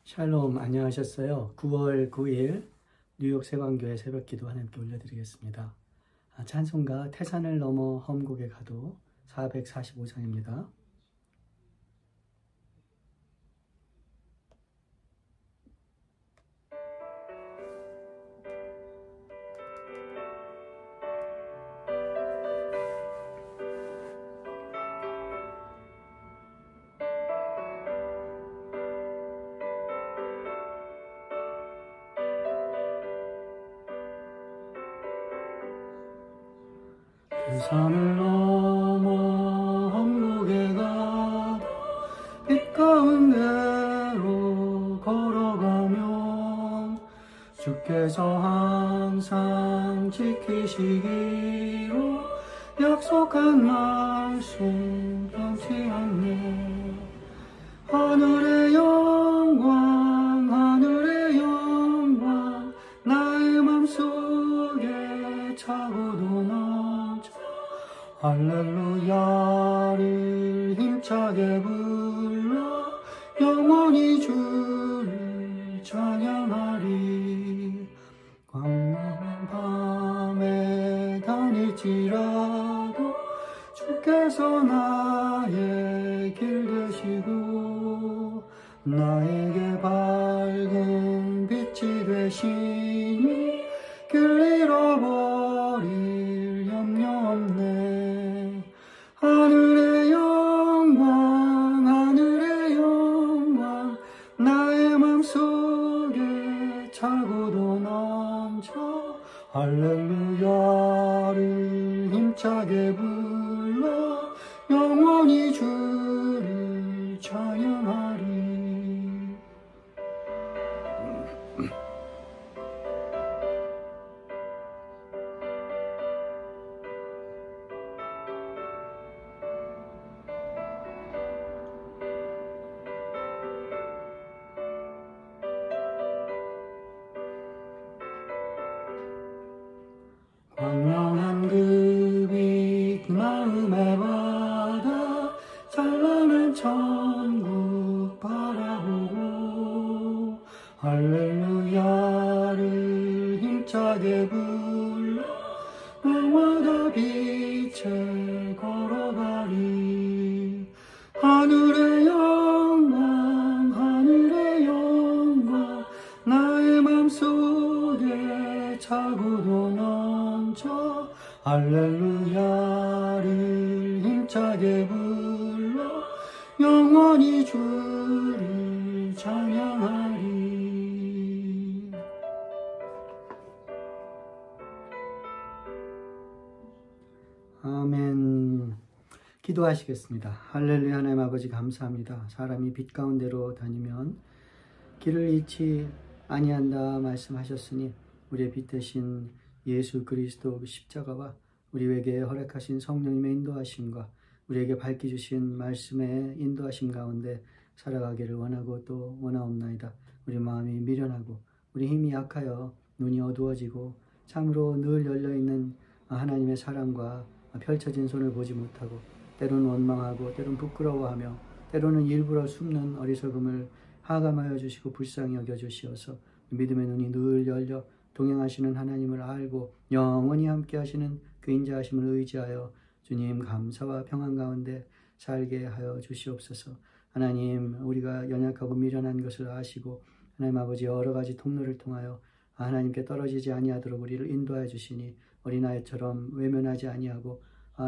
샬롬, 안녕하셨어요? 9월 9일 뉴욕 세관교회 새벽기도 하나님께 올려드리겠습니다. 찬송가 태산을 넘어 험곡에 가도 445장입니다. 태산을 넘어 험곡에 가도 빛 가운데로 걸어가면 주께서 항상 지키시기로 약속한 말씀 변치 않네. 하늘의 영광 나의 맘속에 차고도 넘쳐 할렐루야를 힘차게 불러 영원히 주를 찬양하리. 광야한 밤에 다닐지라도 주께서 나의 길 되시고 나에게 밝은 빛이 되시니 길 잃어버릴 염려 없네. 하늘의 영광 나의 맘속에 차고도 넘쳐 할렐루야를 힘차게 불러 영원히 주를 찬양하리. 광명한 그 빛 마음에 받아 찬란한 천국 바라보고 할렐루야를 힘차게 불러 날마다 빛에 걸어가리. 하늘의 영광 나의 맘속에 차고도 넘쳐 할렐루야를 힘차게 불러 영원히 주를 찬양하리. 아멘. 기도하시겠습니다. 할렐루야. 하나님 아버지 감사합니다. 사람이 빛 가운데로 다니면 길을 잃지 아니한다 말씀하셨으니 우리의 빛 대신 예수 그리스도 십자가와 우리에게 허락하신 성령님의 인도하심과 우리에게 밝히 주신 말씀의 인도하심 가운데 살아가기를 원하고 또 원하옵나이다. 우리 마음이 미련하고 우리 힘이 약하여 눈이 어두워지고 참으로 늘 열려있는 하나님의 사랑과 펼쳐진 손을 보지 못하고 때로는 원망하고 때로는 부끄러워하며 때로는 일부러 숨는 어리석음을 하감하여 주시고 불쌍히 여겨주시어서 믿음의 눈이 늘 열려 동행하시는 하나님을 알고 영원히 함께 하시는 그 인자하심을 의지하여 주님 감사와 평안 가운데 살게 하여 주시옵소서. 하나님, 우리가 연약하고 미련한 것을 아시고 하나님 아버지 여러 가지 통로를 통하여 하나님께 떨어지지 아니하도록 우리를 인도하여 주시니 어린아이처럼 외면하지 아니하고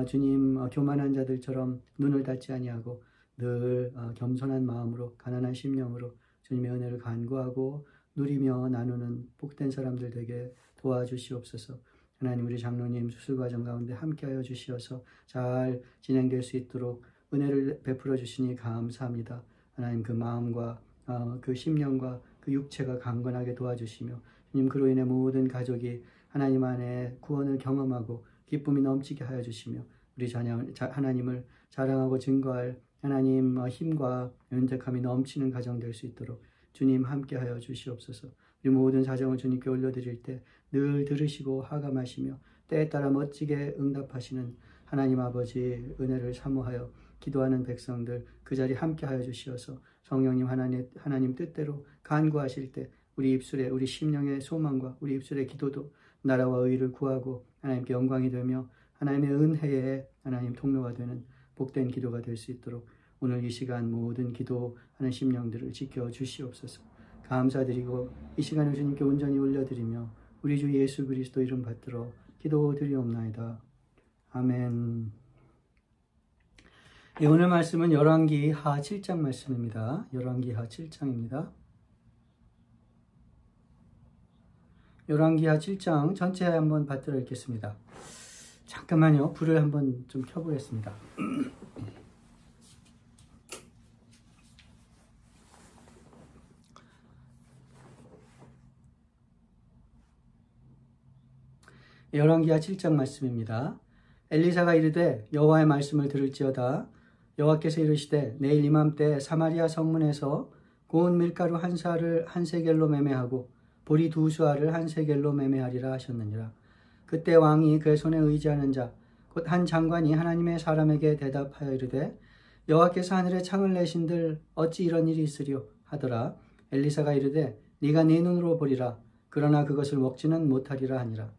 주님 교만한 자들처럼 눈을 닫지 아니하고 늘 겸손한 마음으로 가난한 심령으로 주님의 은혜를 간구하고 누리며 나누는 복된 사람들 되게 도와주시옵소서. 하나님, 우리 장로님 수술 과정 가운데 함께하여 주시어서 잘 진행될 수 있도록 은혜를 베풀어 주시니 감사합니다. 하나님, 그 마음과 그 심령과 그 육체가 강건하게 도와주시며 주님 그로 인해 모든 가족이 하나님 안에 구원을 경험하고 기쁨이 넘치게 하여 주시며 우리 하나님을 자랑하고 증거할 하나님 힘과 연약함이 넘치는 가정 될 수 있도록 주님 함께하여 주시옵소서. 우리 모든 사정을 주님께 올려드릴 때 늘 들으시고 하감하시며 때에 따라 멋지게 응답하시는 하나님 아버지 은혜를 사모하여 기도하는 백성들 그 자리 함께 하여 주시어서 성령님 하나님 뜻대로 간구하실 때 우리 입술에 우리 심령의 소망과 우리 입술의 기도도 나라와 의를 구하고 하나님께 영광이 되며 하나님의 은혜에 하나님 통로가 되는 복된 기도가 될 수 있도록 오늘 이 시간 모든 기도하는 심령들을 지켜 주시옵소서. 감사드리고 이 시간을 주님께 온전히 올려드리며 우리 주 예수 그리스도 이름 받들어 기도드리옵나이다. 아멘. 예, 오늘 말씀은 열왕기하 7장 말씀입니다. 열왕기하 7장입니다. 열왕기하 7장 전체 한번 받들어 읽겠습니다. 잠깐만요. 불을 한번 좀 켜보겠습니다. 열왕기하 7장 말씀입니다. 엘리사가 이르되 여호와의 말씀을 들을지어다. 여호와께서 이르시되 내일 이맘때 사마리아 성문에서 고운 밀가루 한 사를 한 세겔로 매매하고 보리 두 수알을 한 세겔로 매매하리라 하셨느니라. 그때 왕이 그의 손에 의지하는 자 곧 한 장관이 하나님의 사람에게 대답하여 이르되 여호와께서 하늘에 창을 내신들 어찌 이런 일이 있으리요 하더라. 엘리사가 이르되 네가 네 눈으로 보리라. 그러나 그것을 먹지는 못하리라 하니라.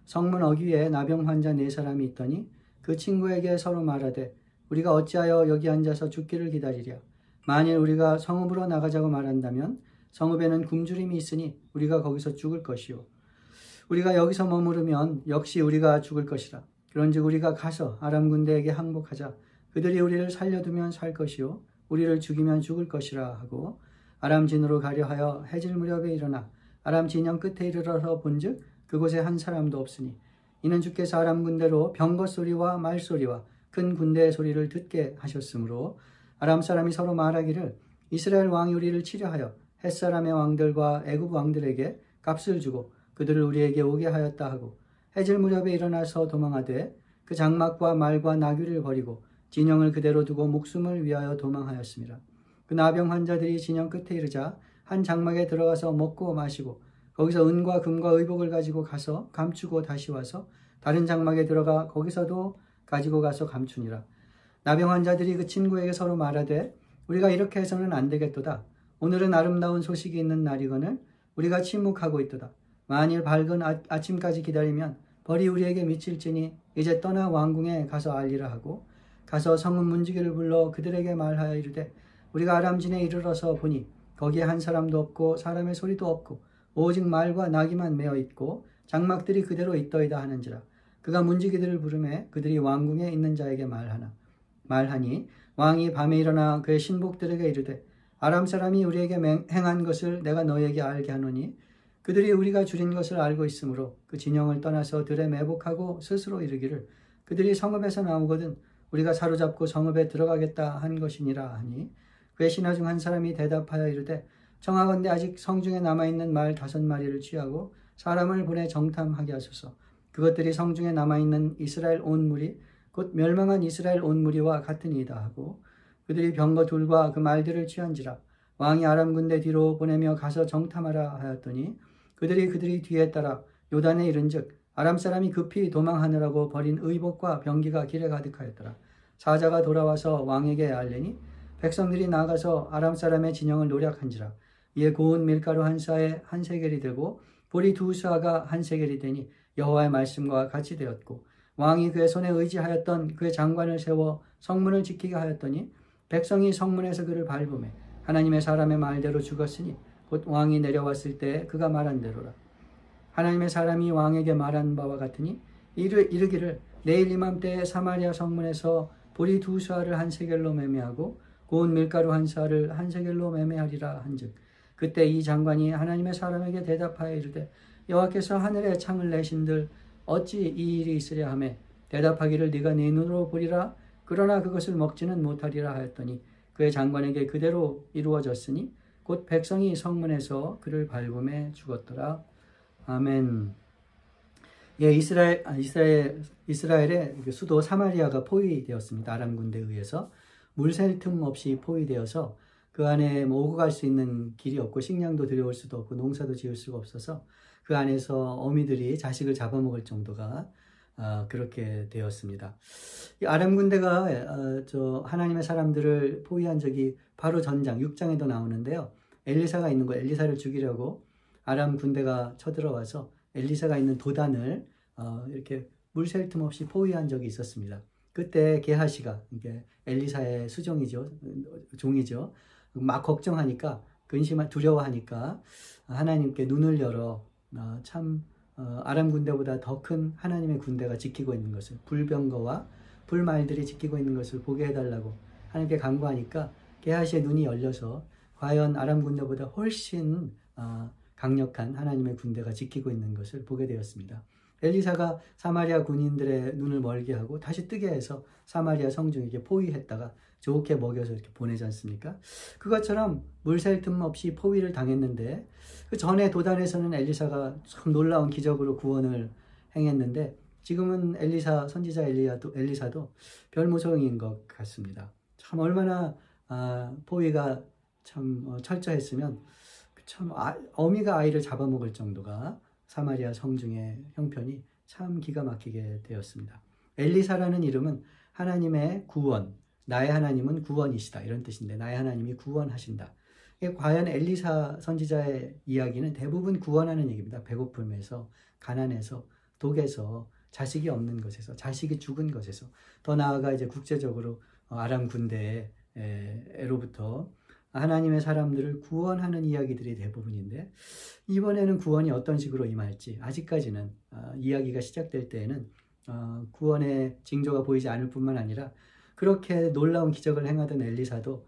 성문 어귀에 나병 환자 4사람이 있더니 그 친구에게 서로 말하되 우리가 어찌하여 여기 앉아서 죽기를 기다리랴. 만일 우리가 성읍으로 나가자고 말한다면 성읍에는 굶주림이 있으니 우리가 거기서 죽을 것이요. 우리가 여기서 머무르면 역시 우리가 죽을 것이라. 그런즉 우리가 가서 아람 군대에게 항복하자. 그들이 우리를 살려두면 살 것이요 우리를 죽이면 죽을 것이라 하고 아람 진으로 가려 하여 해질 무렵에 일어나 아람 진영 끝에 이르러서 본즉 그곳에 한 사람도 없으니 이는 주께서 아람 군대로 병거 소리와 말 소리와 큰 군대의 소리를 듣게 하셨으므로 아람 사람이 서로 말하기를 이스라엘 왕이 우리를 치려하여 햇사람의 왕들과 애굽 왕들에게 값을 주고 그들을 우리에게 오게 하였다 하고 해질 무렵에 일어나서 도망하되 그 장막과 말과 나귀를 버리고 진영을 그대로 두고 목숨을 위하여 도망하였습니다. 그 나병 환자들이 진영 끝에 이르자 한 장막에 들어가서 먹고 마시고 거기서 은과 금과 의복을 가지고 가서 감추고 다시 와서 다른 장막에 들어가 거기서도 가지고 가서 감추니라. 나병 환자들이 그 친구에게 서로 말하되 우리가 이렇게 해서는 안 되겠도다. 오늘은 아름다운 소식이 있는 날이거늘 우리가 침묵하고 있도다. 만일 밝은 아침까지 기다리면 벌이 우리에게 미칠지니 이제 떠나 왕궁에 가서 알리라 하고 가서 성읍 문지기를 불러 그들에게 말하여 이르되 우리가 아람진에 이르러서 보니 거기에 한 사람도 없고 사람의 소리도 없고 오직 말과 나귀만 메어 있고 장막들이 그대로 있더이다 하는지라. 그가 문지기들을 부르매 그들이 왕궁에 있는 자에게 말하니 왕이 밤에 일어나 그의 신복들에게 이르되 아람 사람이 우리에게 행한 것을 내가 너희에게 알게 하노니 그들이 우리가 줄인 것을 알고 있으므로 그 진영을 떠나서 들에 매복하고 스스로 이르기를 그들이 성읍에서 나오거든 우리가 사로잡고 성읍에 들어가겠다 한 것이니라 하니 그의 신하 중 한 사람이 대답하여 이르되 청하건대 아직 성중에 남아있는 말 5마리를 취하고 사람을 보내 정탐하게 하소서. 그것들이 성중에 남아있는 이스라엘 온 무리 곧 멸망한 이스라엘 온 무리와 같으니이다 하고 그들이 병거 둘과 그 말들을 취한지라. 왕이 아람 군대 뒤로 보내며 가서 정탐하라 하였더니 그들이 뒤에 따라 요단에 이른즉 아람 사람이 급히 도망하느라고 버린 의복과 병기가 길에 가득하였더라. 사자가 돌아와서 왕에게 알리니 백성들이 나가서 아람 사람의 진영을 노략한지라. 이에 고운 밀가루 한 사에 한 세겔이 되고 보리 두 사가 한 세겔이 되니 여호와의 말씀과 같이 되었고 왕이 그의 손에 의지하였던 그의 장관을 세워 성문을 지키게 하였더니 백성이 성문에서 그를 밟으매 하나님의 사람의 말대로 죽었으니 곧 왕이 내려왔을 때 그가 말한 대로라. 하나님의 사람이 왕에게 말한 바와 같으니 이르기를 내일 이맘때에 사마리아 성문에서 보리 두 수알을 한 세겔로 매매하고 고운 밀가루 한 사를 한 세겔로 매매하리라 한즉 그때 이 장관이 하나님의 사람에게 대답하여 이르되 여호와께서 하늘에 창을 내신들 어찌 이 일이 있으랴 하며 대답하기를 네가 네 눈으로 보리라. 그러나 그것을 먹지는 못하리라 하였더니 그의 장관에게 그대로 이루어졌으니 곧 백성이 성문에서 그를 밟음에 죽었더라. 아멘. 예, 이스라엘의 수도 사마리아가 포위되었습니다. 아람 군대에 의해서 물 샐 틈 없이 포위되어서 그 안에 오고 갈 수 있는 길이 없고 식량도 들여올 수도 없고 농사도 지을 수가 없어서 그 안에서 어미들이 자식을 잡아먹을 정도가 그렇게 되었습니다. 이 아람 군대가 하나님의 사람들을 포위한 적이 바로 전장 6장에도 나오는데요. 엘리사가 있는 곳, 엘리사를 죽이려고 아람 군대가 쳐들어와서 엘리사가 있는 도단을 이렇게 물 샐 틈 없이 포위한 적이 있었습니다. 그때 게하시가, 이게 엘리사의 수종이죠, 종이죠. 막 걱정하니까, 두려워하니까 하나님께 눈을 열어 아람 군대보다 더 큰 하나님의 군대가 지키고 있는 것을, 불병거와 불말들이 지키고 있는 것을 보게 해달라고 하나님께 간구하니까 게하시의 눈이 열려서 과연 아람 군대보다 훨씬 강력한 하나님의 군대가 지키고 있는 것을 보게 되었습니다. 엘리사가 사마리아 군인들의 눈을 멀게 하고 다시 뜨게 해서 사마리아 성중에게 포위했다가 좋게 먹여서 이렇게 보내지 않습니까? 그것처럼 물 샐 틈 없이 포위를 당했는데, 그 전에 도단에서는 엘리사가 참 놀라운 기적으로 구원을 행했는데, 지금은 선지자 엘리사도 별 모성인 것 같습니다. 참 얼마나 포위가 참 철저했으면 참 어미가 아이를 잡아먹을 정도가 사마리아 성중의 형편이 참 기가 막히게 되었습니다. 엘리사라는 이름은 하나님의 구원, 나의 하나님은 구원이시다, 이런 뜻인데, 나의 하나님이 구원하신다. 과연 엘리사 선지자의 이야기는 대부분 구원하는 얘기입니다. 배고픔에서, 가난에서, 독에서, 자식이 없는 것에서, 자식이 죽은 것에서, 더 나아가 이제 국제적으로 아람 군대로부터 하나님의 사람들을 구원하는 이야기들이 대부분인데, 이번에는 구원이 어떤 식으로 임할지 아직까지는 이야기가 시작될 때에는 구원의 징조가 보이지 않을 뿐만 아니라 그렇게 놀라운 기적을 행하던 엘리사도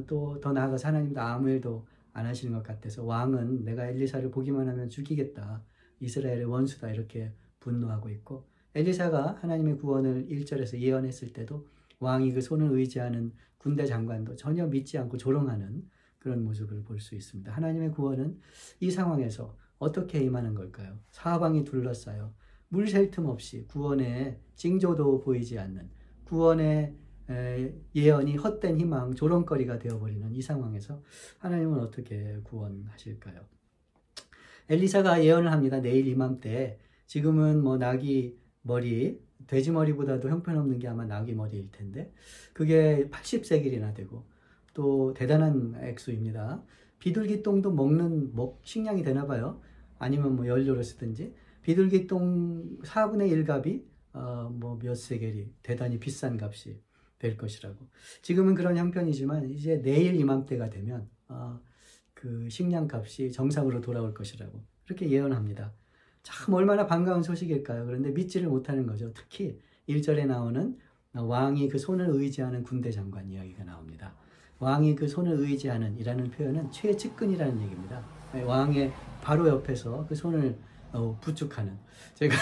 또 더 나아가서 하나님도 아무 일도 안 하시는 것 같아서 왕은 내가 엘리사를 보기만 하면 죽이겠다, 이스라엘의 원수다, 이렇게 분노하고 있고, 엘리사가 하나님의 구원을 1절에서 예언했을 때도 왕이 그 손을 의지하는 군대 장관도 전혀 믿지 않고 조롱하는 그런 모습을 볼 수 있습니다. 하나님의 구원은 이 상황에서 어떻게 임하는 걸까요? 사방이 둘러싸여 물 샐 틈 없이 구원의 징조도 보이지 않는, 구원의 예언이 헛된 희망, 조롱거리가 되어버리는 이 상황에서 하나님은 어떻게 구원하실까요? 엘리사가 예언을 합니다. 내일 이맘때, 지금은 나귀 머리, 돼지 머리보다도 형편없는 게 아마 나귀 머리일 텐데, 그게 80세겔이나 되고 또 대단한 액수입니다. 비둘기똥도 먹는 식량이 되나 봐요. 아니면 연료로 쓰든지. 비둘기똥 4분의 1값이 몇 세겔이 대단히 비싼 값이 될 것이라고. 지금은 그런 형편이지만 이제 내일 이맘때가 되면 그 식량값이 정상으로 돌아올 것이라고 그렇게 예언합니다. 참 얼마나 반가운 소식일까요? 그런데 믿지를 못하는 거죠. 특히 1절에 나오는 왕이 그 손을 의지하는 군대 장관 이야기가 나옵니다. 왕이 그 손을 의지하는 이라는 표현은 최측근이라는 얘기입니다. 왕의 바로 옆에서 그 손을 부축하는, 제가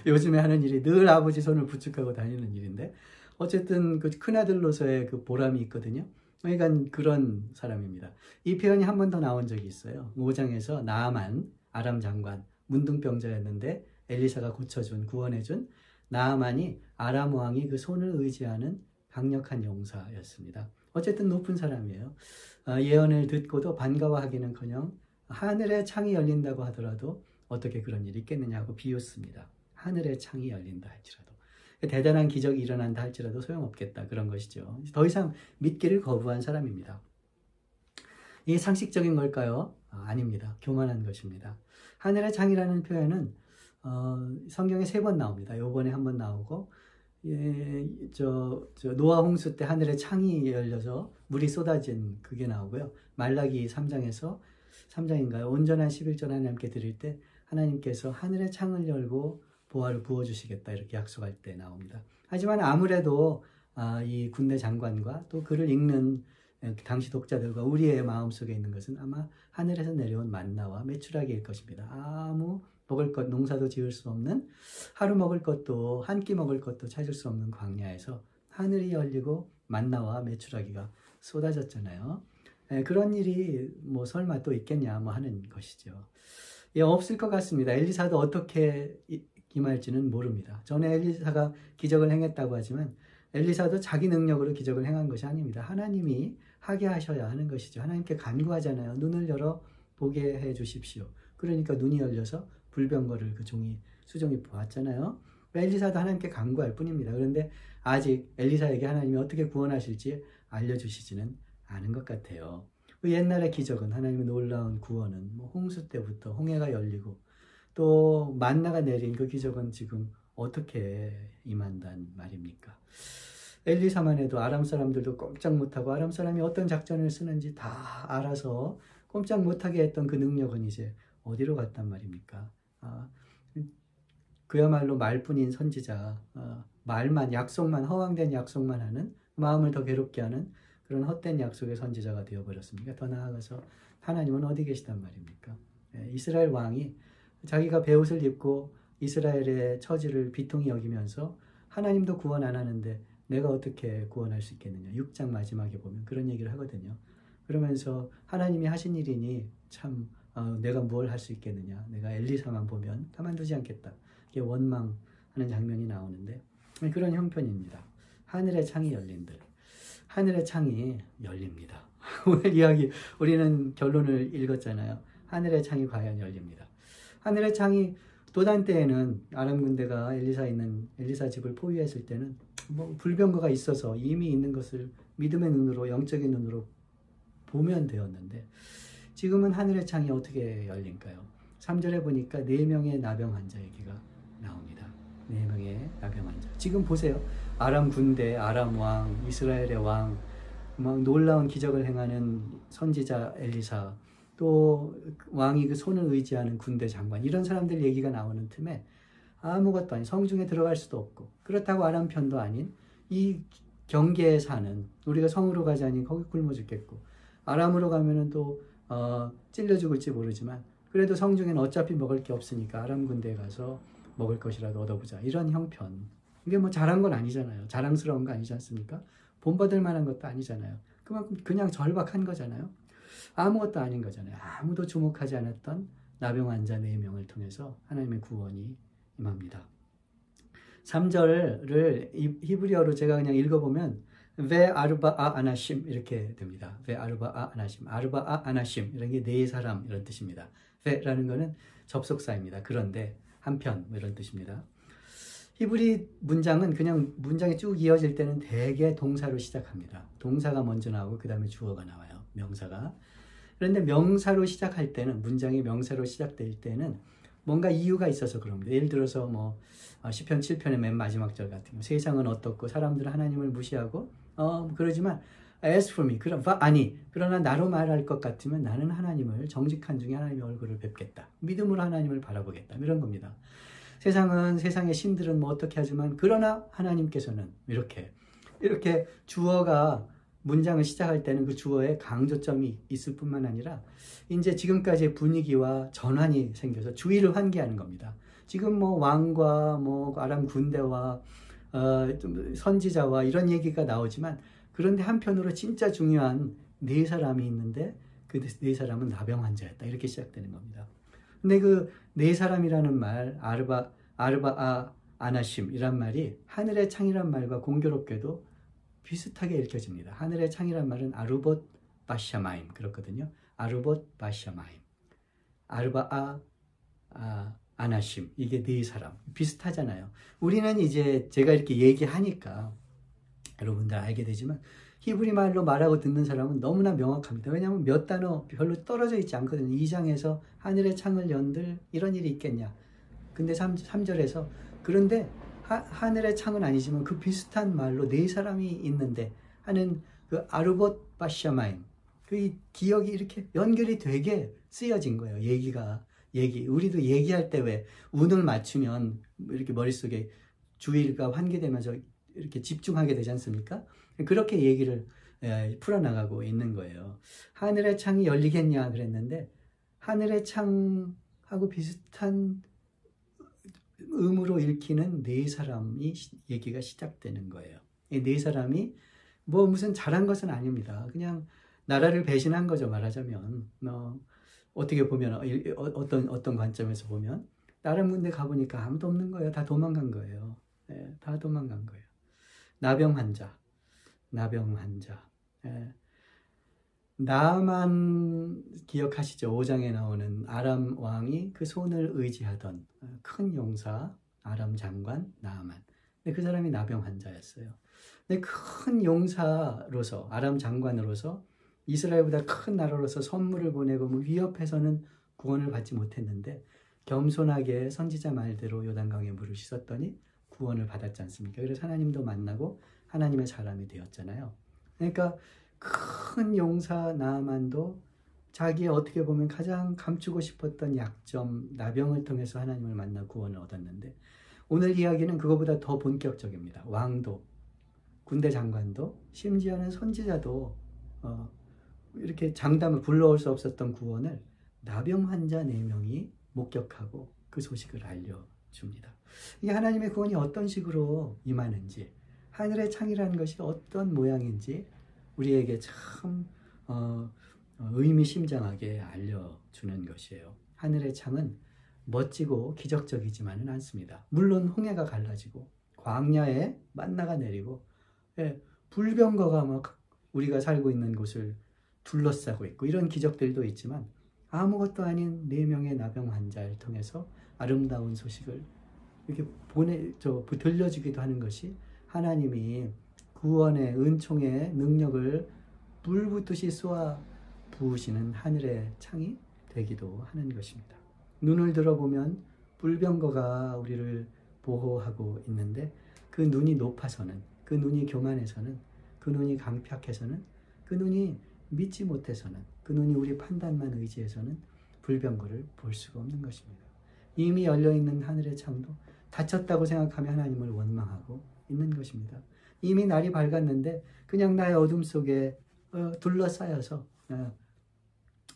요즘에 하는 일이 늘 아버지 손을 부축하고 다니는 일인데, 어쨌든 그 큰아들로서의 그 보람이 있거든요. 그러니까 그런 사람입니다. 이 표현이 한 번 더 나온 적이 있어요. 5장에서 나아만, 아람 장관, 문둥병자였는데 엘리사가 고쳐준, 구원해준 나아만이 아람 왕이 그 손을 의지하는 강력한 용사였습니다. 어쨌든 높은 사람이에요. 예언을 듣고도 반가워하기는커녕 하늘의 창이 열린다고 하더라도 어떻게 그런 일이 있겠느냐고 비웃습니다. 하늘의 창이 열린다 할지라도, 대단한 기적이 일어난다 할지라도 소용없겠다, 그런 것이죠. 더 이상 믿기를 거부한 사람입니다. 이게 상식적인 걸까요? 아닙니다. 교만한 것입니다. 하늘의 창이라는 표현은 성경에 3번 나옵니다. 요번에 한 번 나오고, 노아 홍수 때 하늘의 창이 열려서 물이 쏟아진 그게 나오고요. 말라기 3장인가요? 온전한 11절 하나님께 드릴 때 하나님께서 하늘의 창을 열고 보화를 부어주시겠다, 이렇게 약속할 때 나옵니다. 하지만 아무래도 이 군대 장관과 또 그를 읽는 당시 독자들과 우리의 마음속에 있는 것은 아마 하늘에서 내려온 만나와 메추라기일 것입니다. 아무 먹을 것, 농사도 지을 수 없는, 하루 먹을 것도, 한 끼 먹을 것도 찾을 수 없는 광야에서 하늘이 열리고 만나와 메추라기가 쏟아졌잖아요. 그런 일이 설마 또 있겠냐 하는 것이죠. 없을 것 같습니다. 엘리사도 어떻게 임할지는 모릅니다. 전에 엘리사가 기적을 행했다고 하지만 엘리사도 자기 능력으로 기적을 행한 것이 아닙니다. 하나님이 하게 하셔야 하는 것이죠. 하나님께 간구하잖아요. 눈을 열어 보게 해 주십시오. 그러니까 눈이 열려서 불병거를 그 수종이 보았잖아요. 엘리사도 하나님께 간구할 뿐입니다. 그런데 아직 엘리사에게 하나님이 어떻게 구원하실지 알려주시지는 않은 것 같아요. 그 옛날의 기적은, 하나님의 놀라운 구원은 뭐 홍수 때부터 홍해가 열리고 또 만나가 내린 그 기적은 지금 어떻게 임한단 말입니까? 엘리사만 해도 아람 사람들도 꼼짝 못하고 아람 사람이 어떤 작전을 쓰는지 다 알아서 꼼짝 못하게 했던 그 능력은 이제 어디로 갔단 말입니까? 그야말로 말뿐인 선지자, 말만, 약속만, 허황된 약속만 하는, 마음을 더 괴롭게 하는 그런 헛된 약속의 선지자가 되어버렸습니다. 더 나아가서 하나님은 어디 계시단 말입니까? 이스라엘 왕이 자기가 베옷을 입고 이스라엘의 처지를 비통히 여기면서 하나님도 구원 안 하는데 내가 어떻게 구원할 수 있겠느냐. 6장 마지막에 보면 그런 얘기를 하거든요. 그러면서 하나님이 하신 일이니 참 내가 뭘 할 수 있겠느냐. 내가 엘리사만 보면 가만두지 않겠다. 이게 원망하는 장면이 나오는데 그런 형편입니다. 하늘의 창이 열린들. 하늘의 창이 열립니다. 오늘 이야기 우리는 결론을 읽었잖아요. 하늘의 창이 과연 열립니다. 하늘의 창이 도단 때에는 아람 군대가 엘리사 집을 포위했을 때는 뭐 불병거가 있어서 이미 있는 것을 믿음의 눈으로, 영적인 눈으로 보면 되었는데 지금은 하늘의 창이 어떻게 열린가요? 3절에 보니까 4명의 나병 환자 얘기가 나옵니다. 4명의 나병 환자. 지금 보세요. 아람 군대, 아람 왕, 이스라엘의 왕, 막 놀라운 기적을 행하는 선지자 엘리사, 또 왕이 그 손을 의지하는 군대 장관, 이런 사람들 얘기가 나오는 틈에 아무것도 아닌, 성중에 들어갈 수도 없고, 그렇다고 아람 편도 아닌 이 경계에 사는, 우리가 성으로 가자니 거기 굶어 죽겠고, 아람으로 가면은 또 찔려 죽을지 모르지만 그래도 성중에는 어차피 먹을 게 없으니까 아람 군대에 가서 먹을 것이라도 얻어보자, 이런 형편. 이게 뭐 잘한 건 아니잖아요. 자랑스러운 거 아니지 않습니까? 본받을 만한 것도 아니잖아요. 그만큼 그냥 절박한 거잖아요. 아무것도 아닌 거잖아요. 아무도 주목하지 않았던 나병 환자 4명을 통해서 하나님의 구원이 임합니다. 3절을 히브리어로 제가 그냥 읽어보면 베 아르바아 아나심 이렇게 됩니다. 베 아르바아 아나심, 아르바아 아나심, 이런 게 4사람 이런 뜻입니다. 베라는 거는 접속사입니다. 그런데 한편 이런 뜻입니다. 히브리 문장은 그냥 문장이 쭉 이어질 때는 대개 동사로 시작합니다. 동사가 먼저 나오고 그 다음에 주어가 나와요. 명사가. 그런데 명사로 시작할 때는, 문장이 명사로 시작될 때는 뭔가 이유가 있어서 그럽니다. 예를 들어서 뭐 시편 7편의 맨 마지막 절 같은 경우, 세상은 어떻고 사람들은 하나님을 무시하고 그러지만 as for me, 그러나 나로 말할 것 같으면 나는 하나님을, 정직한 중에 하나님의 얼굴을 뵙겠다. 믿음으로 하나님을 바라보겠다. 이런 겁니다. 세상은, 세상의 신들은 뭐 어떻게 하지만 그러나 하나님께서는 이렇게 주어가, 문장을 시작할 때는 그 주어에 강조점이 있을 뿐만 아니라 이제 지금까지의 분위기와 전환이 생겨서 주의를 환기하는 겁니다. 지금 뭐 왕과 뭐 아람 군대와 선지자와 이런 얘기가 나오지만, 그런데 한편으로 진짜 중요한 4사람이 있는데 그 4사람은 나병 환자였다. 이렇게 시작되는 겁니다. 근데 그 4사람이라는 말, 아르바아 아나심 이란 말이 하늘의 창이란 말과 공교롭게도 비슷하게 읽혀집니다. 하늘의 창이란 말은 아르봇 바샤마임 그렇거든요. 아르봇 바샤마임, 아르바아 아나심, 이게 4사람 비슷하잖아요. 우리는 이제 제가 이렇게 얘기하니까 여러분들 알게 되지만 히브리 말로 말하고 듣는 사람은 너무나 명확합니다. 왜냐하면 몇 단어 별로 떨어져 있지 않거든요. 2장에서 하늘의 창을 연들 이런 일이 있겠냐. 근데 3절에서 그런데 하늘의 창은 아니지만 그 비슷한 말로 4사람이 있는데 하는 그 아르봇 바샤마임, 그 기억이 이렇게 연결이 되게 쓰여진 거예요. 우리도 얘기할 때 왜 운을 맞추면 이렇게 머릿속에 주의가 환기되면서 이렇게 집중하게 되지 않습니까? 그렇게 얘기를 풀어나가고 있는 거예요. 하늘의 창이 열리겠냐 그랬는데 하늘의 창하고 비슷한 음으로 읽히는 4사람이 얘기가 시작되는 거예요. 이 4사람이 뭐 무슨 잘한 것은 아닙니다. 그냥 나라를 배신한 거죠, 말하자면. 어떻게 보면, 어떤 관점에서 보면 아람 군대 가보니까 아무도 없는 거예요. 다 도망간 거예요. 다 도망간 거예요. 나병 환자. 나만 기억하시죠? 5장에 나오는 아람 왕이 그 손을 의지하던 큰 용사 아람 장관 나아만. 근데 그 사람이 나병 환자였어요. 근데 큰 용사로서, 아람 장관으로서 이스라엘보다 큰 나라로서 선물을 보내고 뭐 위협해서는 구원을 받지 못했는데 겸손하게 선지자 말대로 요단강에 물을 씻었더니 구원을 받았지 않습니까? 그래서 하나님도 만나고 하나님의 사람이 되었잖아요. 그러니까 큰 용사 나아만도 자기의 어떻게 보면 가장 감추고 싶었던 약점, 나병을 통해서 하나님을 만나 구원을 얻었는데, 오늘 이야기는 그거보다 더 본격적입니다. 왕도, 군대 장관도, 심지어는 선지자도 이렇게 장담을 불러올 수 없었던 구원을 나병 환자 4명이 목격하고 그 소식을 알려줍니다. 이 하나님의 구원이 어떤 식으로 임하는지, 하늘의 창이라는 것이 어떤 모양인지 우리에게 참 의미심장하게 알려주는 것이에요. 하늘의 창은 멋지고 기적적이지만은 않습니다. 물론 홍해가 갈라지고 광야에 만나가 내리고 불병거가 막 우리가 살고 있는 곳을 둘러싸고 있고 이런 기적들도 있지만 아무것도 아닌 4명의 나병 환자를 통해서 아름다운 소식을 이렇게 들려주기도 하는 것이 하나님이 구원의 은총의 능력을 불붙듯이 쏘아 부으시는 하늘의 창이 되기도 하는 것입니다. 눈을 들어보면 불병거가 우리를 보호하고 있는데 그 눈이 높아서는, 그 눈이 교만해서는, 그 눈이 강팍해서는, 그 눈이 믿지 못해서는, 그 눈이 우리 판단만 의지해서는 불병거를 볼 수가 없는 것입니다. 이미 열려있는 하늘의 창도 닫혔다고 생각하며 하나님을 원망하고 있는 것입니다. 이미 날이 밝았는데 그냥 나의 어둠 속에 둘러싸여서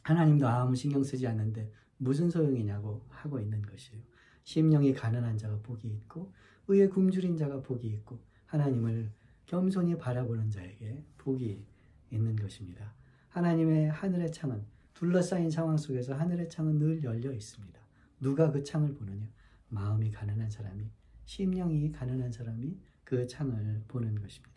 하나님도 아무 신경 쓰지 않는데 무슨 소용이냐고 하고 있는 것이에요. 심령이 가난한 자가 복이 있고 의에 굶주린 자가 복이 있고 하나님을 겸손히 바라보는 자에게 복이 있는 것입니다. 하나님의 하늘의 창은, 둘러싸인 상황 속에서 하늘의 창은 늘 열려 있습니다. 누가 그 창을 보느냐? 마음이 가난한 사람이, 심령이 가난한 사람이 그 창을 보는 것입니다.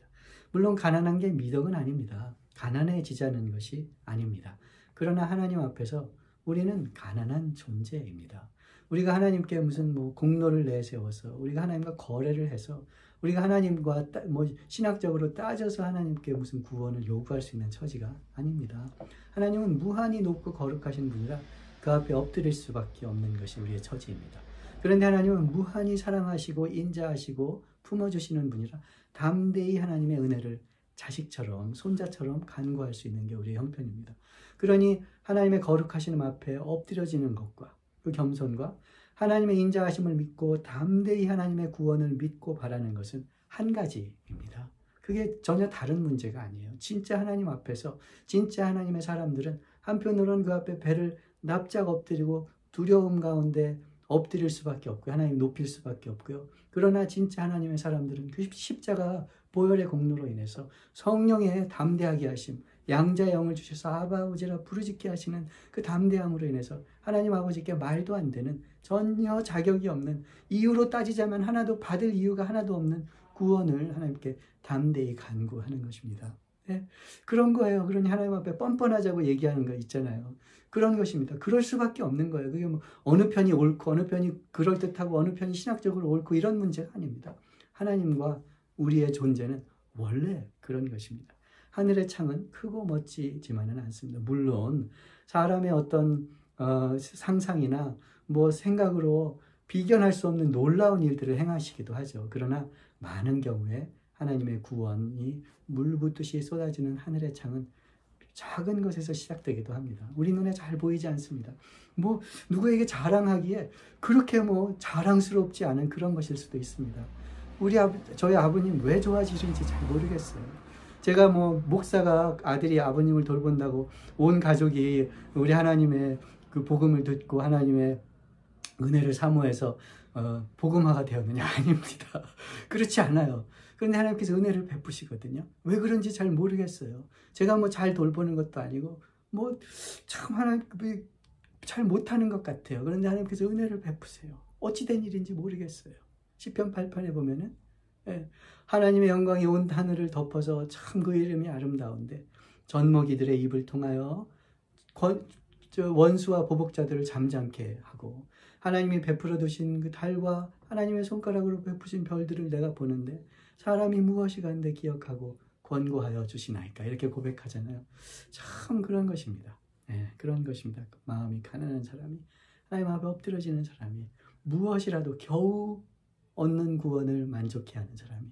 물론 가난한 게 미덕은 아닙니다. 가난해지자는 것이 아닙니다. 그러나 하나님 앞에서 우리는 가난한 존재입니다. 우리가 하나님께 무슨 공로를 내세워서, 우리가 하나님과 거래를 해서, 우리가 하나님과 신학적으로 따져서 하나님께 무슨 구원을 요구할 수 있는 처지가 아닙니다. 하나님은 무한히 높고 거룩하신 분이라 그 앞에 엎드릴 수밖에 없는 것이 우리의 처지입니다. 그런데 하나님은 무한히 사랑하시고 인자하시고 품어주시는 분이라 담대히 하나님의 은혜를 자식처럼, 손자처럼 간구할 수 있는 게 우리의 형편입니다. 그러니 하나님의 거룩하신 앞에 엎드려지는 것과 그 겸손과 하나님의 인자하심을 믿고 담대히 하나님의 구원을 믿고 바라는 것은 한 가지입니다. 그게 전혀 다른 문제가 아니에요. 진짜 하나님 앞에서, 진짜 하나님의 사람들은 한편으로는 그 앞에 배를 납작 엎드리고 두려움 가운데 엎드릴 수밖에 없고요. 하나님 높일 수밖에 없고요. 그러나 진짜 하나님의 사람들은 그 십자가 보혈의 공로로 인해서 성령의 담대하게 하심, 양자의 영을 주셔서 아바 아버지라 부르짖게 하시는 그 담대함으로 인해서 하나님 아버지께 말도 안 되는, 전혀 자격이 없는, 이유로 따지자면 하나도 받을 이유가 하나도 없는 구원을 하나님께 담대히 간구하는 것입니다. 네? 그런 거예요. 그러니 하나님 앞에 뻔뻔하자고 얘기하는 거 있잖아요. 그런 것입니다. 그럴 수밖에 없는 거예요. 그게 어느 편이 옳고 어느 편이 그럴듯하고 어느 편이 신학적으로 옳고 이런 문제가 아닙니다. 하나님과 우리의 존재는 원래 그런 것입니다. 하늘의 창은 크고 멋지지만은 않습니다. 물론 사람의 어떤 상상이나 생각으로 비견할 수 없는 놀라운 일들을 행하시기도 하죠. 그러나 많은 경우에 하나님의 구원이 물붓듯이 쏟아지는 하늘의 창은 작은 것에서 시작되기도 합니다. 우리 눈에 잘 보이지 않습니다. 누구에게 자랑하기에 그렇게 자랑스럽지 않은 그런 것일 수도 있습니다. 저희 아버님 왜 좋아지는지 잘 모르겠어요. 제가 목사가 아들이 아버님을 돌본다고 온 가족이 우리 하나님의 그 복음을 듣고 하나님의 은혜를 사모해서 복음화가 되었느냐? 아닙니다. 그렇지 않아요. 그런데 하나님께서 은혜를 베푸시거든요. 왜 그런지 잘 모르겠어요. 제가 잘 돌보는 것도 아니고 참 하나님 잘 못하는 것 같아요. 그런데 하나님께서 은혜를 베푸세요. 어찌된 일인지 모르겠어요. 시편 8편에 보면은 하나님의 영광이 온 하늘을 덮어서 참 그 이름이 아름다운데 젖먹이들의 입을 통하여 저 원수와 보복자들을 잠잠케 하고 하나님이 베풀어 두신 그 달과 하나님의 손가락으로 베푸신 별들을 내가 보는데 사람이 무엇이 간데 기억하고 권고하여 주시나이까 이렇게 고백하잖아요. 참 그런 것입니다. 네, 그런 것입니다. 마음이 가난한 사람이 하나님 앞에 엎드려지는 사람이 무엇이라도 겨우 얻는 구원을 만족해 하는 사람이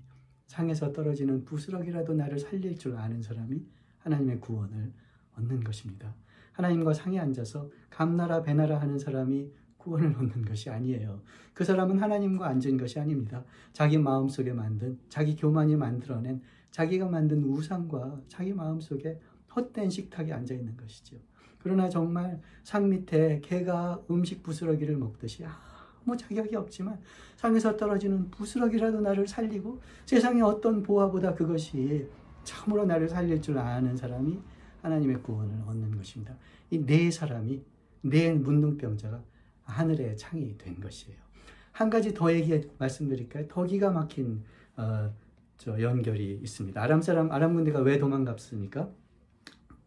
상에서 떨어지는 부스럭이라도 나를 살릴 줄 아는 사람이 하나님의 구원을 얻는 것입니다. 하나님과 상에 앉아서 감나라 배나라 하는 사람이 구원을 얻는 것이 아니에요. 그 사람은 하나님과 앉은 것이 아닙니다. 자기 마음속에 만든, 자기 교만이 만들어낸, 자기가 만든 우상과 자기 마음속에 헛된 식탁에 앉아있는 것이죠. 그러나 정말 상 밑에 개가 음식 부스러기를 먹듯이 아무 자격이 없지만 상에서 떨어지는 부스러기라도 나를 살리고 세상의 어떤 보화보다 그것이 참으로 나를 살릴 줄 아는 사람이 하나님의 구원을 얻는 것입니다. 이 네 사람이, 네 문둥병자가 하늘의 창이 된 것이에요. 한 가지 더 말씀드릴까요? 더 기가 막힌 연결이 있습니다. 아람 군대가 왜 도망갔습니까?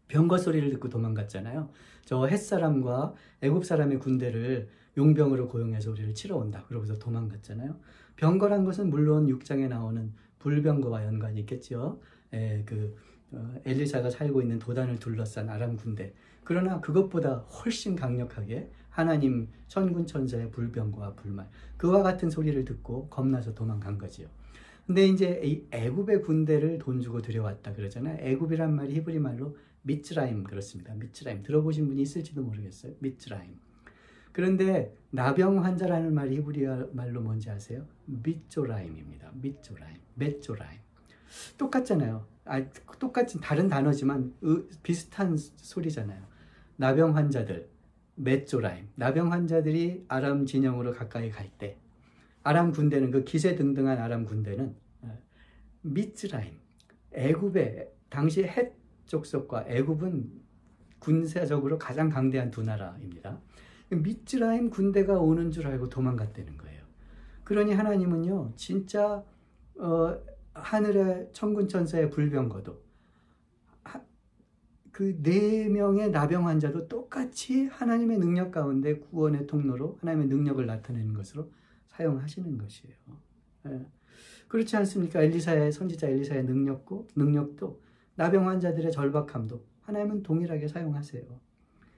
병거 소리를 듣고 도망갔잖아요. 저 햇사람과 애굽 사람의 군대를 용병으로 고용해서 우리를 치러 온다. 그러고서 도망갔잖아요. 병거란 것은 물론 6장에 나오는 불병거와 연관이 있겠죠. 엘리사가 살고 있는 도단을 둘러싼 아람 군대. 그러나 그것보다 훨씬 강력하게 하나님 천군 천사의 불병거와 불말, 그와 같은 소리를 듣고 겁나서 도망간 거지요. 근데 이제 이 애굽의 군대를 돈 주고 들여왔다 그러잖아요. 애굽이란 말이 히브리 말로 미츠라임 그렇습니다. 미츠라임 들어보신 분이 있을지도 모르겠어요. 미츠라임. 그런데 나병 환자라는 말이 히브리 말로 뭔지 아세요? 미쪼라임입니다. 미쪼라임, 메쪼라임. 똑같잖아요. 똑같은 다른 단어지만 비슷한 소리잖아요. 나병 환자들, 메쪼라임. 나병 환자들이 아람 진영으로 가까이 갈 때 아람 군대는 그 기세등등한 아람 군대는 미츠라임, 애굽의 당시 헷 족속과 애굽은 군사적으로 가장 강대한 두 나라입니다. 미츠라임 군대가 오는 줄 알고 도망갔다는 거예요. 그러니 하나님은요, 진짜 하늘의 천군 천사의 불병거도 그 4명의 나병 환자도 똑같이 하나님의 능력 가운데 구원의 통로로 하나님의 능력을 나타내는 것으로 사용하시는 것이에요. 그렇지 않습니까? 선지자 엘리사의 능력도 나병 환자들의 절박함도 하나님은 동일하게 사용하세요.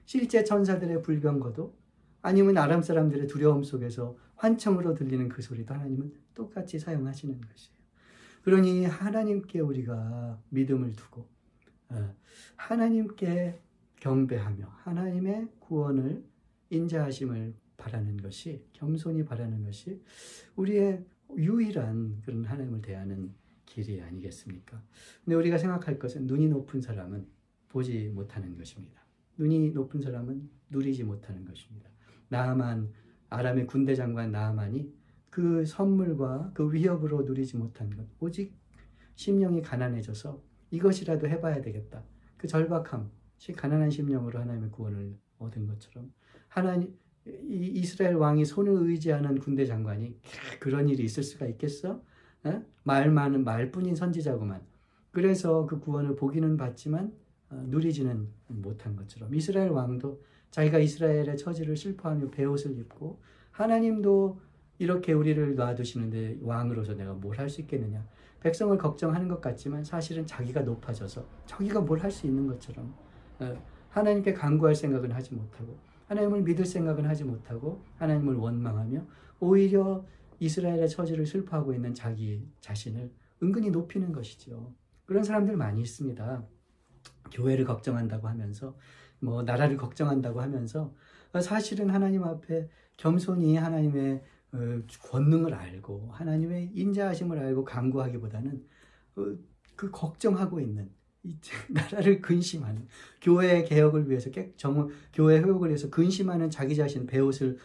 실제 천사들의 불병거도 아니면 아람 사람들의 두려움 속에서 환청으로 들리는 그 소리도 하나님은 똑같이 사용하시는 것이에요. 그러니 하나님께 우리가 믿음을 두고 하나님께 경배하며 하나님의 구원을 인자하심을 바라는 것이, 겸손히 바라는 것이 우리의 유일한 그런 하나님을 대하는 길이 아니겠습니까? 근데 우리가 생각할 것은 눈이 높은 사람은 보지 못하는 것입니다. 눈이 높은 사람은 누리지 못하는 것입니다. 나아만, 아람의 군대 장관 나아만이 그 선물과 그 위협으로 누리지 못한 것, 오직 심령이 가난해져서 이것이라도 해봐야 되겠다. 그 절박함, 가난한 심령으로 하나님의 구원을 얻은 것처럼 이스라엘 왕이 손을 의지하는 군대 장관이 그런 일이 있을 수가 있겠어? 말뿐인 선지자구만. 그래서 그 구원을 보기는 봤지만 누리지는 못한 것처럼 이스라엘 왕도 자기가 이스라엘의 처지를 슬퍼하며 베옷을 입고 하나님도 이렇게 우리를 놔두시는데 왕으로서 내가 뭘 할 수 있겠느냐. 백성을 걱정하는 것 같지만 사실은 자기가 높아져서 자기가 뭘 할 수 있는 것처럼 하나님께 간구할 생각은 하지 못하고 하나님을 믿을 생각은 하지 못하고 하나님을 원망하며 오히려 이스라엘의 처지를 슬퍼하고 있는 자기 자신을 은근히 높이는 것이죠. 그런 사람들 많이 있습니다. 교회를 걱정한다고 하면서 나라를 걱정한다고 하면서 사실은 하나님 앞에 겸손히 하나님의 권능을 알고 하나님의 인자하심을 알고 간구하기보다는 그 걱정하고 있는 나라를 근심하는 교회 개혁을 위해서 교회 회복을 위해서 근심하는 자기 자신 베옷을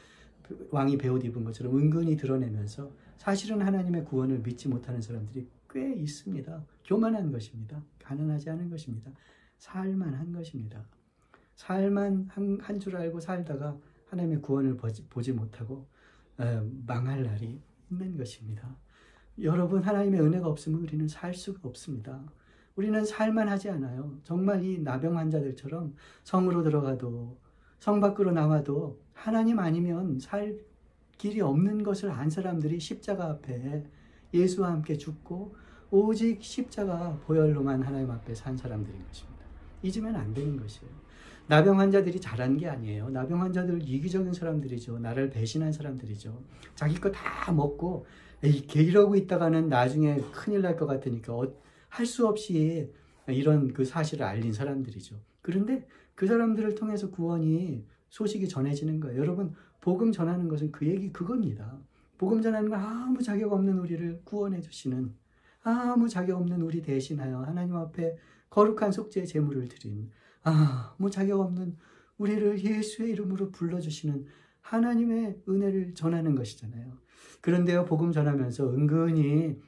왕이 베옷 입은 것처럼 은근히 드러내면서 사실은 하나님의 구원을 믿지 못하는 사람들이 꽤 있습니다. 교만한 것입니다. 가난하지 않은 것입니다. 살만한 것입니다. 살만 한 줄 알고 살다가 하나님의 구원을 보지 못하고 망할 날이 있는 것입니다. 여러분, 하나님의 은혜가 없으면 우리는 살 수가 없습니다. 우리는 살만하지 않아요. 정말 이 나병 환자들처럼 성으로 들어가도 성 밖으로 나와도 하나님 아니면 살 길이 없는 것을 안 사람들이 십자가 앞에 예수와 함께 죽고 오직 십자가 보혈로만 하나님 앞에 산 사람들인 것입니다. 잊으면 안 되는 것이에요. 나병 환자들이 잘한 게 아니에요. 나병 환자들 이기적인 사람들이죠. 나를 배신한 사람들이죠. 자기 거 다 먹고 이러고 있다가는 나중에 큰일 날 것 같으니까 할 수 없이 이런 그 사실을 알린 사람들이죠. 그런데 그 사람들을 통해서 구원이 소식이 전해지는 거예요. 여러분, 복음 전하는 것은 그겁니다. 복음 전하는 건 아무 자격 없는 우리를 구원해 주시는, 아무 자격 없는 우리 대신하여 하나님 앞에 거룩한 속죄의 제물을 드린, 아무 자격 없는 우리를 예수의 이름으로 불러주시는 하나님의 은혜를 전하는 것이잖아요. 그런데요, 복음 전하면서 은근히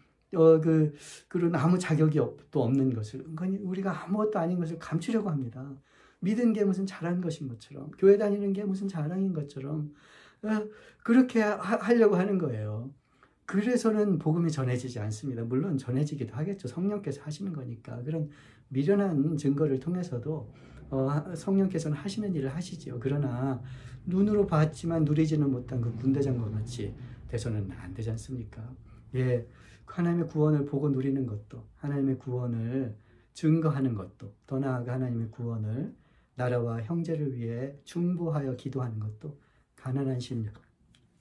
그런 아무 자격이 또 없는 것을, 은근히 우리가 아무것도 아닌 것을 감추려고 합니다. 믿은 게 무슨 잘한 것인 것처럼, 교회 다니는 게 무슨 자랑인 것처럼 그렇게 하려고 하는 거예요. 그래서는 복음이 전해지지 않습니다. 물론 전해지기도 하겠죠. 성령께서 하시는 거니까. 그런 미련한 증거를 통해서도 성령께서는 하시는 일을 하시죠. 그러나 눈으로 봤지만 누리지는 못한 그 군대장과 같이 돼서는 안 되지 않습니까? 예, 하나님의 구원을 보고 누리는 것도, 하나님의 구원을 증거하는 것도, 더 나아가 하나님의 구원을 나라와 형제를 위해 중보하여 기도하는 것도 가난한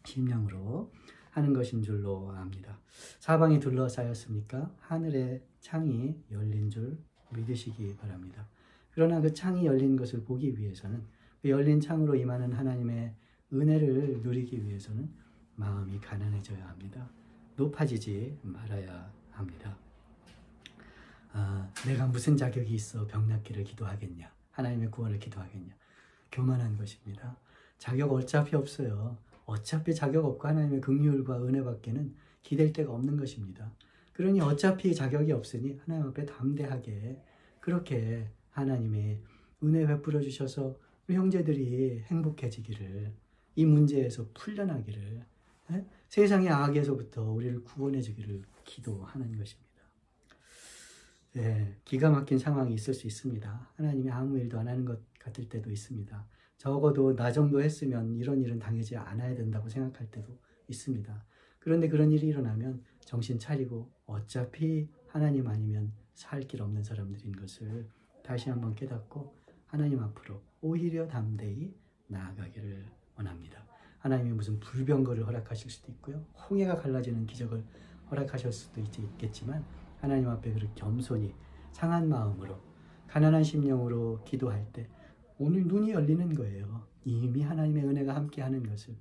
심령으로 하는 것인 줄로 압니다. 사방이 둘러싸였습니까? 하늘의 창이 열린 줄 믿으시기 바랍니다. 그러나 그 창이 열린 것을 보기 위해서는, 그 열린 창으로 임하는 하나님의 은혜를 누리기 위해서는 마음이 가난해져야 합니다. 높아지지 말아야 합니다. 내가 무슨 자격이 있어 병낫기를 기도하겠냐, 하나님의 구원을 기도하겠냐, 교만한 것입니다. 자격 어차피 없어요. 어차피 자격 없고 하나님의 긍휼과 은혜밖에는 기댈 데가 없는 것입니다. 그러니 어차피 자격이 없으니 하나님 앞에 담대하게 그렇게 하나님의 은혜 베풀어 주셔서 우리 형제들이 행복해지기를, 이 문제에서 풀려나기를, 세상의 악에서부터 우리를 구원해 주기를 기도하는 것입니다. 기가 막힌 상황이 있을 수 있습니다. 하나님이 아무 일도 안 하는 것 같을 때도 있습니다. 적어도 나 정도 했으면 이런 일은 당하지 않아야 된다고 생각할 때도 있습니다. 그런데 그런 일이 일어나면 정신 차리고 어차피 하나님 아니면 살 길 없는 사람들인 것을 다시 한번 깨닫고 하나님 앞으로 오히려 담대히 나아가기를 원합니다. 하나님이 무슨 불병거를 허락하실 수도 있고요. 홍해가 갈라지는 기적을 허락하실 수도 있겠지만 하나님 앞에 그렇게 겸손히 상한 마음으로 가난한 심령으로 기도할 때 오늘 눈이 열리는 거예요. 이미 하나님의 은혜가 함께하는 것을,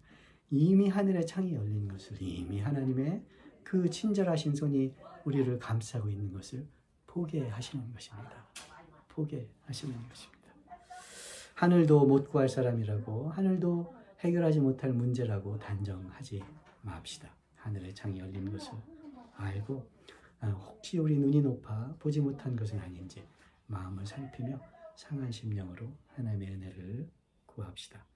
이미 하늘의 창이 열린 것을, 이미 하나님의 그 친절하신 손이 우리를 감싸고 있는 것을 보게 하시는 것입니다. 보게 하시는 것입니다. 하늘도 못 구할 사람이라고, 하늘도 해결하지 못할 문제라고 단정하지 맙시다. 하늘의 창이 열린 것을 알고 혹시 우리 눈이 높아 보지 못한 것은 아닌지 마음을 살피며 상한 심령으로 하나님의 은혜를 구합시다.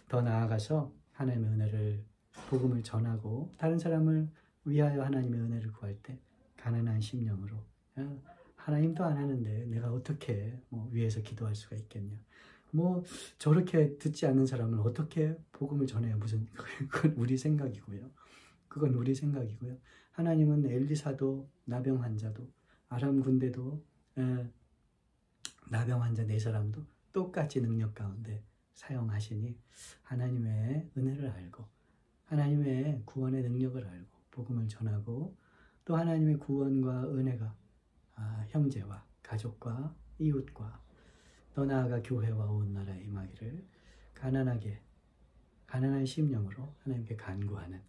더 나아가서 하나님의 은혜를, 복음을 전하고 다른 사람을 위하여 하나님의 은혜를 구할 때 가난한 심령으로, 하나님도 안 하는데 내가 어떻게 위해서 기도할 수가 있겠냐, 저렇게 듣지 않는 사람을 어떻게 복음을 전해요. 그건 우리 생각이고요. 그건 우리 생각이고요. 하나님은 엘리사도, 나병 환자도, 아람 군대도, 나병 환자 4사람도 똑같이 능력 가운데 사용하시니 하나님의 은혜를 알고 하나님의 구원의 능력을 알고 복음을 전하고 또 하나님의 구원과 은혜가 형제와 가족과 이웃과 더 나아가 교회와 온 나라에 임하기를 가난한 심령으로 하나님께 간구하는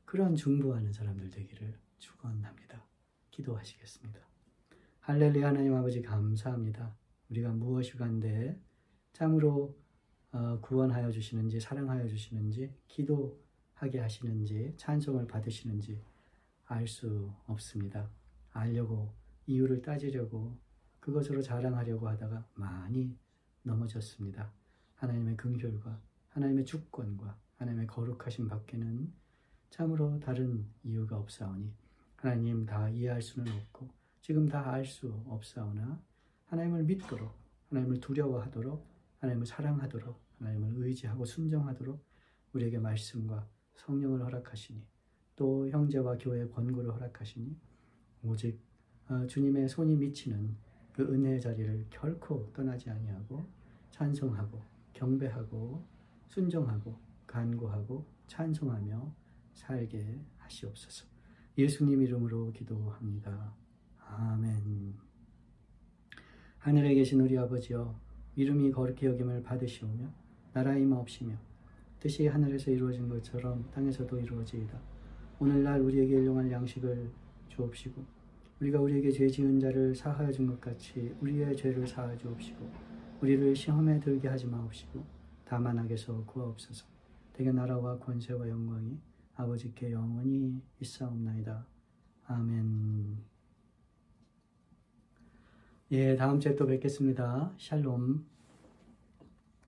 그런 중보하는 사람들 되기를 축원합니다. 기도하시겠습니다. 할렐루야. 하나님 아버지 감사합니다. 우리가 무엇이 간데 참으로 구원하여 주시는지, 사랑하여 주시는지, 기도하게 하시는지, 찬송을 받으시는지 알 수 없습니다. 알려고, 이유를 따지려고, 그것으로 자랑하려고 하다가 많이 넘어졌습니다. 하나님의 긍휼과 하나님의 주권과 하나님의 거룩하심 밖에는 참으로 다른 이유가 없사오니 하나님 다 이해할 수는 없고 지금 다 알 수 없사오나 하나님을 믿도록, 하나님을 두려워하도록, 하나님을 사랑하도록, 하나님을 의지하고 순종하도록 우리에게 말씀과 성령을 허락하시니, 또 형제와 교회의 권고를 허락하시니, 오직 주님의 손이 미치는 그 은혜의 자리를 결코 떠나지 아니하고 찬송하고 경배하고 순종하고 간구하고 찬송하며 살게 하시옵소서. 예수님 이름으로 기도합니다. 아멘. 하늘에 계신 우리 아버지여, 이름이 거룩히 여김을 받으시오며 나라의 임하옵시며 뜻이 하늘에서 이루어진 것처럼 땅에서도 이루어지이다. 오늘날 우리에게 일용할 양식을 주옵시고, 우리가 우리에게 죄 지은 자를 사하여 준 것 같이 우리의 죄를 사하여 주옵시고, 우리를 시험에 들게 하지 마옵시고 다만 악에서 구하옵소서. 대개 나라와 권세와 영광이 아버지께 영원히 있사옵나이다. 아멘. 예, 다음 주에 또 뵙겠습니다. 샬롬.